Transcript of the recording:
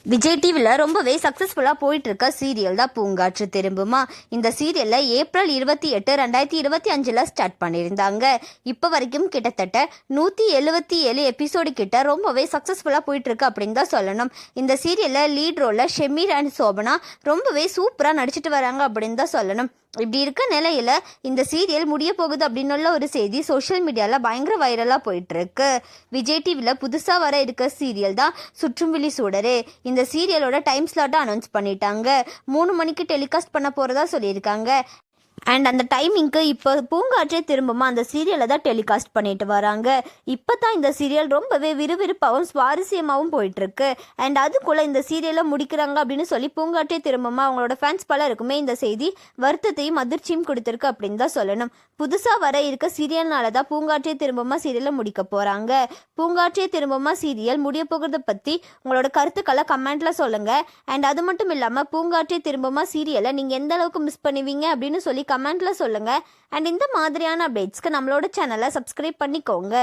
விஜய் டிவியில் ரொம்பவே சக்ஸஸ்ஃபுல்லாக போயிட்டு இருக்க சீரியல் தான் பூங்காற்று திரும்புமா. இந்த சீரியலில் ஏப்ரல் 28, 2025 ஸ்டார்ட் பண்ணியிருந்தாங்க. இப்போ வரைக்கும் கிட்டத்தட்ட 177 எபிசோடு கிட்ட ரொம்பவே சக்ஸஸ்ஃபுல்லாக போயிட்டு இருக்கு அப்படின்னு தான் சொல்லணும். இந்த சீரியலில் லீட் ரோலில் ஷெமீர் அண்ட் சோபனா ரொம்பவே சூப்பராக நடிச்சிட்டு வராங்க அப்படின்னு தான் சொல்லணும். இப்படி இருக்க நிலையில இந்த சீரியல் முடிய போகுது அப்படின்னு ஒரு செய்தி சோஷியல் மீடியாவில் பயங்கர வைரலாக போயிட்டு இருக்கு. விஜய் டிவியில் புதுசாக வர இருக்க சீரியல் தான் சுற்றும்விழி சூடரே. இந்த சீரியலோட டைம் ஸ்லாட்டை அனௌன்ஸ் பண்ணிட்டாங்க. 3 மணிக்கு டெலிகாஸ்ட் பண்ண போகிறதா சொல்லியிருக்காங்க. அண்ட் அந்த டைமிங்க்கு இப்போ பூங்காற்றே திரும்பமா அந்த சீரியலை தான் டெலிகாஸ்ட் பண்ணிட்டு வராங்க. இப்போ தான் இந்த சீரியல் ரொம்பவே விறுவிறுப்பாகவும் சுவாரஸ்யமாகவும் போயிட்டுருக்கு. அண்ட் அதுக்குள்ளே இந்த சீரியலை முடிக்கிறாங்க அப்படின்னு சொல்லி பூங்காற்றே திரும்பமா அவங்களோட ஃபேன்ஸ் பலருக்குமே இந்த செய்தி வருத்தத்தையும் அதிர்ச்சியும் கொடுத்துருக்கு அப்படின்னு தான் சொல்லணும். புதுசாக வர இருக்க சீரியல்னால தான் பூங்காற்றே திரும்பமா சீரியலை முடிக்க போகிறாங்க. பூங்காற்றே திரும்பமா சீரியல் முடிய போகிறத பற்றி உங்களோட கருத்துக்களை கமெண்ட்டில் சொல்லுங்கள். அண்ட் அது மட்டும் இல்லாமல் பூங்காற்றே திரும்பமா சீரியலை நீங்கள் எந்த அளவுக்கு மிஸ் பண்ணுவீங்க அப்படின்னு சொல்லி கமெண்ட்ல சொல்லுங்க. அண்ட் இந்த மாதிரியான அப்டேட்ஸ்க்கு நம்மளோட சேனலை சப்ஸ்கிரைப் பண்ணிக்கோங்க.